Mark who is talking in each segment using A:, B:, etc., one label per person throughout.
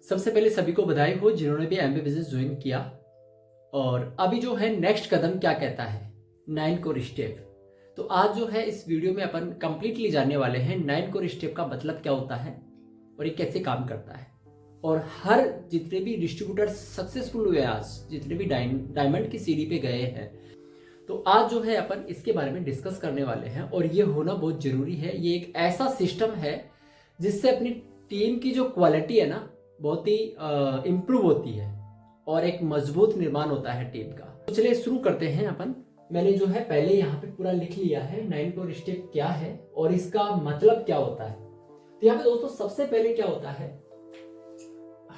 A: सबसे पहले सभी को बधाई हो जिन्होंने भी एमबीए बिजनेस ज्वाइन किया। और अभी जो है नेक्स्ट कदम क्या कहता है, 9 कोर स्टेप। तो आज जो है इस वीडियो में अपन कंप्लीटली जानने वाले हैं 9 कोर स्टेप का मतलब क्या होता है और ये कैसे काम करता है। और हर जितने भी डिस्ट्रीब्यूटर सक्सेसफुल हुए, आज जितने भी डायमंड की सीढ़ी पे गए हैं, तो आज जो है अपन इसके बारे में डिस्कस करने वाले हैं। और ये होना बहुत जरूरी है। ये एक ऐसा सिस्टम है जिससे अपनी टीम की जो क्वालिटी है ना बहुत ही इम्प्रूव होती है और एक मजबूत निर्माण होता है टीम का। तो चलिए शुरू करते हैं अपन। मैंने जो है पहले यहाँ पे पूरा लिख लिया है 9 कोर स्टेप क्या है और इसका मतलब क्या होता है। तो यहाँ पे दोस्तों सबसे पहले क्या होता है,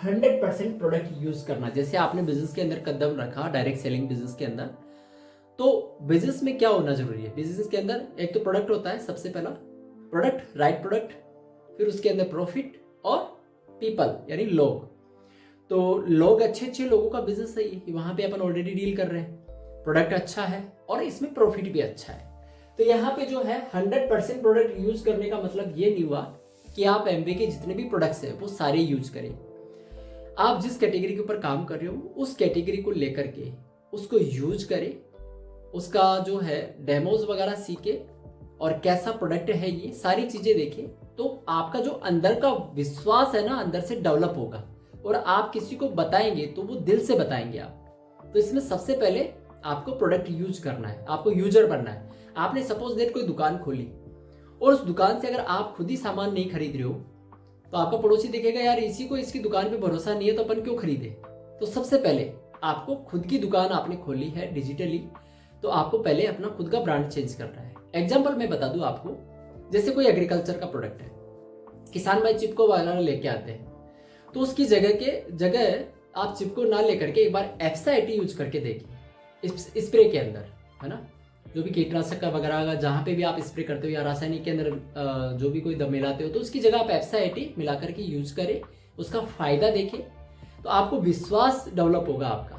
A: 100% प्रोडक्ट यूज करना। जैसे आपने बिजनेस के अंदर कदम रखा डायरेक्ट सेलिंग बिजनेस के अंदर, तो बिजनेस में क्या होना जरूरी है। बिजनेस के अंदर एक तो प्रोडक्ट होता है, सबसे पहला प्रोडक्ट, राइट प्रोडक्ट, फिर उसके अंदर प्रॉफिट और पीपल यानी लोग। तो लोग अच्छे लोगों का बिजनेस सही है, वहां पे अपन ऑलरेडी डील कर रहे हैं, प्रोडक्ट अच्छा है और इसमें प्रॉफिट भी अच्छा है। तो यहाँ पे जो है 100% प्रोडक्ट यूज करने का मतलब ये नहीं हुआ कि आप एमबीए के जितने भी प्रोडक्ट्स है वो सारे यूज करें। आप जिस कैटेगरी के ऊपर काम कर रहे हो उस कैटेगरी को लेकर के उसको यूज करें, उसका जो है डेमोज वगैरह सीखे और कैसा प्रोडक्ट है ये सारी चीजें देखें। तो आपका जो अंदर का विश्वास है ना अंदर से डेवलप होगा और आप किसी को बताएंगे तो वो दिल से बताएंगे आप। तो इसमें सबसे पहले आपको प्रोडक्ट यूज करना है, आपको यूजर बनना है। आपने सपोज दैट कोई दुकान खोली और उस दुकान से अगर आप खुद ही सामान नहीं खरीद रहे हो तो आपका पड़ोसी देखेगा यार इसी को इसकी दुकान पे भरोसा नहीं है तो अपन क्यों खरीदे। तो सबसे पहले आपको खुद की दुकान आपने खोली है डिजिटली, तो आपको पहले अपना खुद का ब्रांड चेंज करना है। एग्जाम्पल मैं बता दूं आपको, जैसे कोई एग्रीकल्चर का प्रोडक्ट है, किसान भाई चिपको वाला लेके आते हैं, तो उसकी जगह आप चिपको ना लेकर के एक बार एफसाइटी यूज करके देखिए स्प्रे के अंदर, है ना, जो भी कीटनाशक का वगैरह जहाँ पे भी आप स्प्रे करते हो या रासायनिक के अंदर जो भी कोई दम मिलाते हो तो उसकी जगह आप एफसाइटी मिला करके यूज करें, उसका फायदा देखें तो आपको विश्वास डेवलप होगा आपका।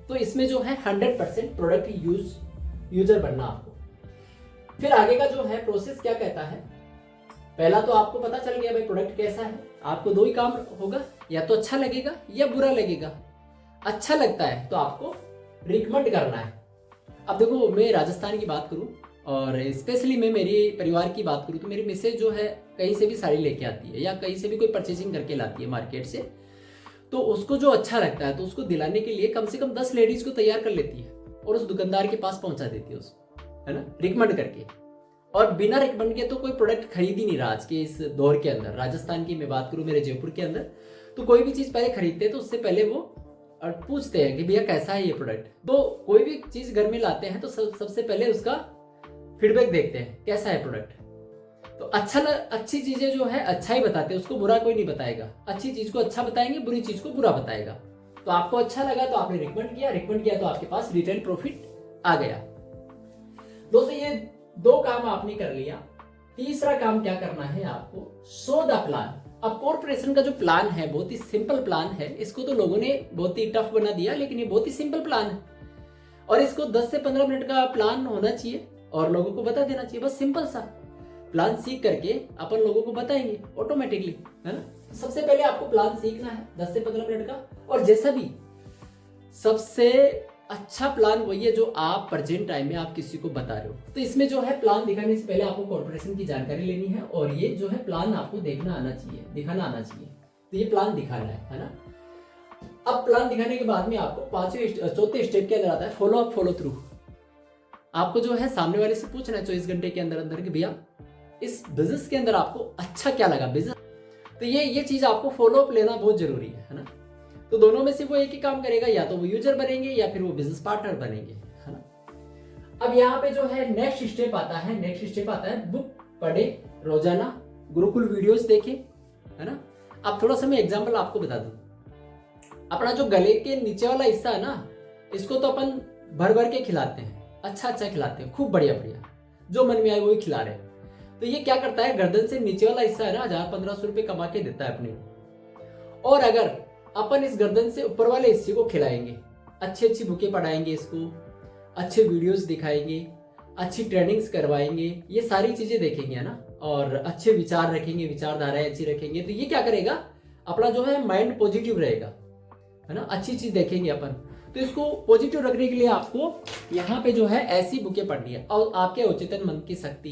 A: तो इसमें जो है 100% प्रोडक्ट यूजर बनना आपको। फिर आगे का जो है प्रोसेस क्या कहता है, पहला तो आपको पता चल गया भाई प्रोडक्ट कैसा है। आपको दो ही काम होगा, या तो अच्छा लगेगा या बुरा लगेगा। अच्छा लगता है तो आपको रिकमेंड करना है। अब देखो मैं राजस्थान की बात करूं और स्पेशली मैं मेरी परिवार की बात करूं तो मेरी मिसेज जो है कहीं से भी साड़ी लेके आती है या कहीं से भी कोई परचेसिंग करके लाती है मार्केट से, तो उसको जो अच्छा लगता है तो उसको दिलाने के लिए कम से कम 10 लेडीज को तैयार कर लेती है और उस दुकानदार के पास पहुंचा देती है उसको, है ना, रिकमेंड करके। और बिना रिकमेंड के तो कोई प्रोडक्ट खरीद ही नहीं रहा आज के इस दौर के अंदर। राजस्थान की मैं बात करूं, मेरे जयपुर के अंदर तो कोई भी चीज पहले खरीदते हैं तो उससे पहले वो पूछते हैं कि भैया कैसा है ये प्रोडक्ट। तो कोई भी चीज घर में लाते हैं तो सबसे पहले उसका फीडबैक देखते हैं कैसा है प्रोडक्ट। तो अच्छी चीजें जो है अच्छा ही बताते हैं, उसको बुरा कोई नहीं बताएगा। अच्छी चीज को अच्छा बताएंगे, बुरी चीज को बुरा बताएगा। तो आपको अच्छा लगा तो आपने रिकमेंड किया तो आपके पास रिटर्न प्रॉफिट आ गया। दोस्तों ये दो काम आपने कर लिया। तीसरा काम क्या करना है आपको, शो द प्लान। अब कॉर्पोरेशन का जो प्लान है बहुत ही सिंपल प्लान है। इसको तो लोगों ने बहुत ही टफ बना दिया, लेकिन ये बहुत ही सिंपल प्लान है और इसको 10 से 15 मिनट का प्लान होना चाहिए और लोगों को बता देना चाहिए। बस सिंपल सा प्लान सीख करके अपन लोगों को बताएंगे ऑटोमेटिकली, है ना। सबसे पहले आपको प्लान सीखना है 10 से 15 मिनट का, और जैसा भी सबसे अच्छा प्लान वही है जो आप प्रेजेंट टाइम में आप किसी को बता रहे हो। तो इसमें जो है प्लान दिखाने से पहले आपको कॉर्पोरेशन की जानकारी लेनी है और ये जो है प्लान आपको दिखाना आना चाहिए। तो ये प्लान दिखाना है ना। अब प्लान दिखाने के बाद में आपको चौथे स्टेप के अंदर आता है फॉलो अप फॉलो थ्रू। आपको जो है सामने वाले से पूछना है 24 घंटे के अंदर कि भैया इस बिजनेस के अंदर आपको अच्छा क्या लगा बिजनेस। तो ये चीज आपको फॉलो अप लेना बहुत जरूरी है ना। तो दोनों में से वो एक ही काम करेगा, या तो वो यूजर बनेंगे या फिर वो बिजनेस पार्टनर बनेंगे, है ना। अब यहाँ पे जो है नेक्स्ट स्टेप आता है बुक पढ़े रोजाना, गुरुकुल वीडियोस देखे, है ना। अब थोड़ा सा मैं एग्जांपल आपको बता दूं। अपना जो गले के नीचे वाला हिस्सा है ना, इसको तो अपन भर के खिलाते हैं, अच्छा खिलाते हैं, खूब बढ़िया जो मन में आए वही खिला रहे हैं। तो ये क्या करता है, गर्दन से नीचे वाला हिस्सा है ना 1000-1500 रुपए कमा के देता है अपने को। और अगर अपन इस गर्दन से ऊपर वाले हिस्से को खिलाएंगे, अच्छी बुकें पढ़ाएंगे, इसको अच्छे वीडियोस दिखाएंगे, अच्छी ट्रेनिंग्स करवाएंगे, ये सारी चीजें देखेंगे, है ना, और अच्छे विचार रखेंगे, विचारधाराएं अच्छी रखेंगे, तो ये क्या करेगा, अपना जो है माइंड पॉजिटिव रहेगा, है ना, अच्छी चीज देखेंगे अपन। तो इसको पॉजिटिव रखने के लिए आपको यहाँ पे जो है ऐसी बुकें पढ़नी है। और आपके अवचेतन मन की शक्ति,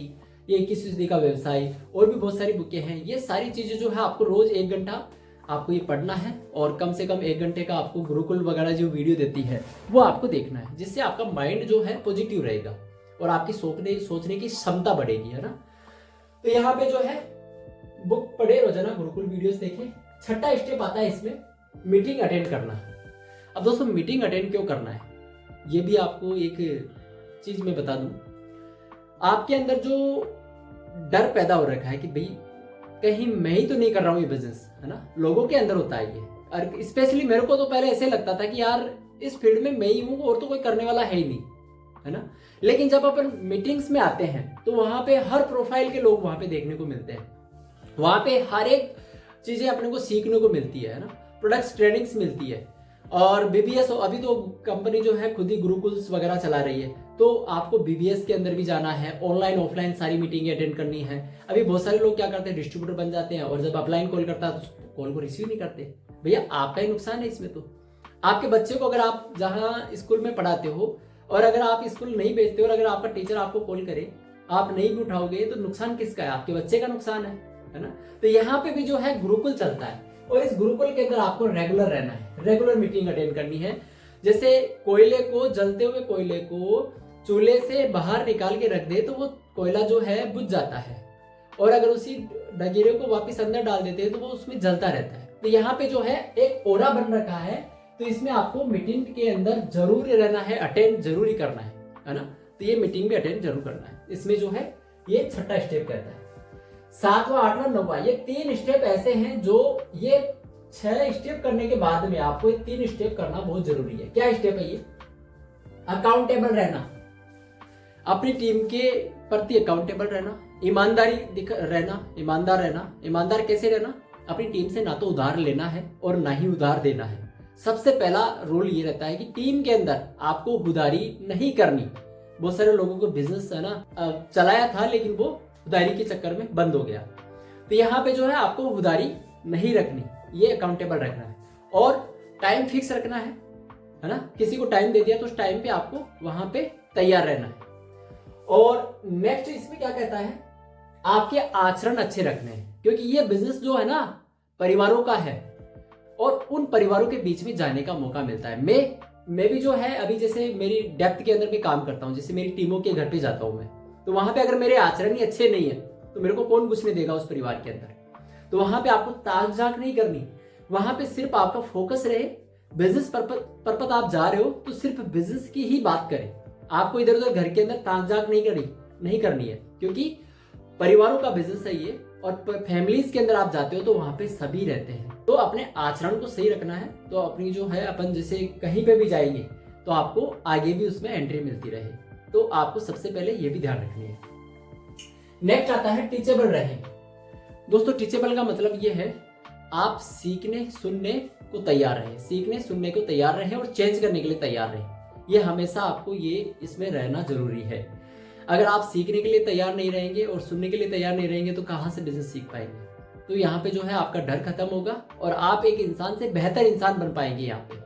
A: ये 21वीं का व्यवसाय, और भी बहुत सारी बुकें हैं। ये सारी चीजें जो है आपको रोज 1 घंटा आपको ये पढ़ना है, और कम से कम 1 घंटे का आपको गुरुकुल वगैरह जो वीडियो देती है वो आपको देखना है, जिससे आपका माइंड जो है पॉजिटिव रहेगा और आपकी सोचने की क्षमता बढ़ेगी, है ना। तो यहाँ पे जो है बुक पढ़े, रोजाना गुरुकुल वीडियोस देखें। छठा स्टेप आता है इसमें मीटिंग अटेंड करना। अब दोस्तों मीटिंग अटेंड क्यों करना है, ये भी आपको एक चीज मैं बता दूं। आपके अंदर जो डर पैदा हो रखा है कि भाई कहीं मैं ही तो नहीं कर रहा हूं ये बिजनेस, है ना, लोगों के अंदर होता है ये। और स्पेशली मेरे को तो पहले ऐसे लगता था कि यार इस फील्ड में मैं ही हूं और तो कोई करने वाला है ही नहीं, है ना। लेकिन जब अपन मीटिंग्स में आते हैं तो वहां पे हर प्रोफाइल के लोग वहां पे देखने को मिलते हैं, वहां पे हर एक चीजें अपने को सीखने को मिलती है ना, प्रोडक्ट्स ट्रेनिंग्स मिलती है। और बीबीएस, अभी तो कंपनी जो है खुद ही गुरुकुल्स वगैरह चला रही है, तो आपको बीबीएस के अंदर भी जाना है, ऑनलाइन ऑफलाइन सारी मीटिंग अटेंड करनी है। अभी बहुत सारे लोग क्या करते हैं, डिस्ट्रीब्यूटर बन जाते हैं, और जब अपलाइन कॉल करता है तो कॉल को रिसीव नहीं करते। भैया आपका ही नुकसान है इसमें। तो आपके बच्चे को अगर आप जहाँ स्कूल में पढ़ाते हो और अगर आप स्कूल नहीं भेजते हो, और अगर आपका टीचर आपको कॉल करे आप नहीं भी उठाओगे, तो नुकसान किसका है, आपके बच्चे का नुकसान है ना। तो यहाँ पे भी जो है गुरुकुल चलता है, और इस गुरुकुल के अंदर आपको रेगुलर रहना है, रेगुलर मीटिंग अटेंड करनी है। जैसे कोयले को, जलते हुए कोयले को चूल्हे से बाहर निकाल के रख दे तो वो कोयला जो है बुझ जाता है, और अगर उसी डगेरे को वापस अंदर डाल देते हैं तो वो उसमें जलता रहता है। तो यहाँ पे जो है एक ओरा बन रखा है, तो इसमें आपको मीटिंग के अंदर जरूर रहना है, अटेंड जरूरी करना है ना। तो ये मीटिंग भी अटेंड जरूर करना है। इसमें जो है ये छठा स्टेप कहता है। 7वां, 8वां, 9वां, ये 3 स्टेप ऐसे हैं जो ये 6 स्टेप करने के बाद में आपको ये 3 स्टेप करना बहुत जरूरी है। क्या स्टेप है ये? अकाउंटेबल रहना, अपनी टीम के प्रति अकाउंटेबल रहना, ईमानदार रहना। ईमानदार कैसे रहना? अपनी टीम से ना तो उधार लेना है और ना ही उधार देना है। सबसे पहला रूल ये रहता है कि टीम के अंदर आपको उधारी नहीं करनी। बहुत सारे लोगों को बिजनेस है ना चलाया था, लेकिन वो उधारी के चक्कर में बंद हो गया। तो यहाँ पे जो है आपको उधारी नहीं रखनी, ये अकाउंटेबल रखना है। और टाइम फिक्स रखना है ना। किसी को टाइम दे दिया तो उस टाइम पे आपको वहां पे तैयार रहना है। और नेक्स्ट इसमें क्या कहता है, आपके आचरण अच्छे रखने हैं, क्योंकि ये बिजनेस जो है ना परिवारों का है, और उन परिवारों के बीच में जाने का मौका मिलता है। मैं भी जो है अभी जैसे मेरी डेप्थ के अंदर भी काम करता हूँ, जैसे मेरी टीमों के घर पे जाता हूँ मैं, तो वहां पे अगर मेरे आचरण ही अच्छे नहीं है तो मेरे को कौन घुसने देगा उस परिवार के अंदर। तो वहां पे आपको ताक झाक नहीं करनी, वहां पे सिर्फ आपका फोकस रहे, बिजनेस पर्पस आप जा रहे हो तो सिर्फ बिजनेस की ही बात करें। आपको इधर उधर घर के अंदर ताक झाक नहीं करनी है, क्योंकि परिवारों का बिजनेस है ये, और फैमिलीज के अंदर आप जाते हो तो वहां पे सभी रहते हैं। तो अपने आचरण को सही रखना है। तो अपनी जो है अपन जैसे कहीं पे भी जाएंगे तो आपको आगे भी उसमें एंट्री मिलती रहे, तो आपको सबसे पहले ये भी ध्यान रखनी है। नेक्स्ट आता है टीचेबल रहें। दोस्तों टीचेबल का मतलब ये है आप सीखने सुनने को तैयार रहें, सीखने सुनने को तैयार रहें और चेंज करने के लिए तैयार रहें। ये हमेशा आपको ये इसमें रहना जरूरी है। अगर आप सीखने के लिए तैयार नहीं रहेंगे और सुनने के लिए तैयार नहीं रहेंगे तो कहाँ से बिजनेस सीख पाएंगे। तो यहाँ पे जो है आपका डर खत्म होगा और आप एक इंसान से बेहतर इंसान बन पाएंगे। यहाँ पे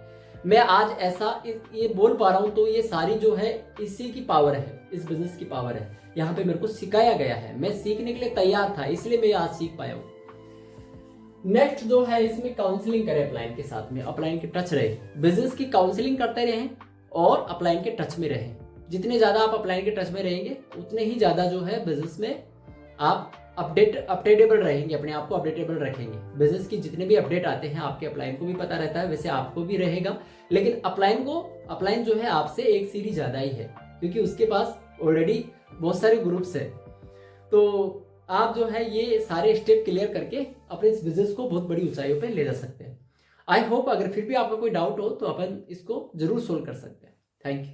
A: मैं आज ऐसा ये बोल पा रहा हूँ तो ये सारी जो है इसी की पावर है, इस बिजनेस की पावर है। यहाँ पे मेरे को सिखाया गया है, मैं सीखने के लिए तैयार था, इसलिए मैं आज सीख पाया हूँ। नेक्स्ट जो है इसमें काउंसलिंग करें अपलाइन के साथ में, अपलाइन के टच रहे, बिजनेस की काउंसलिंग करते रहें और अपलाइन के टच में रहें। जितने ज्यादा आप अपलाइन के टच में रहेंगे उतने ही ज्यादा जो है बिजनेस में आप अपडेटेबल रहेंगे, अपने आप को अपडेटेबल रखेंगे। बिजनेस की जितने भी अपडेट आते हैं आपके अपलाइन को भी पता रहता है, वैसे आपको भी रहेगा। लेकिन अपलाइन जो है आपसे एक सीढ़ी ज्यादा ही है, क्योंकि उसके पास ऑलरेडी बहुत सारे ग्रुप्स हैं। तो आप जो है ये सारे स्टेप क्लियर करके अपने इस बिजनेस को बहुत बड़ी ऊंचाइयों पे ले जा सकते हैं। आई होप अगर फिर भी आपका कोई डाउट हो तो अपन इसको जरूर सोल्व कर सकते हैं। Thank you.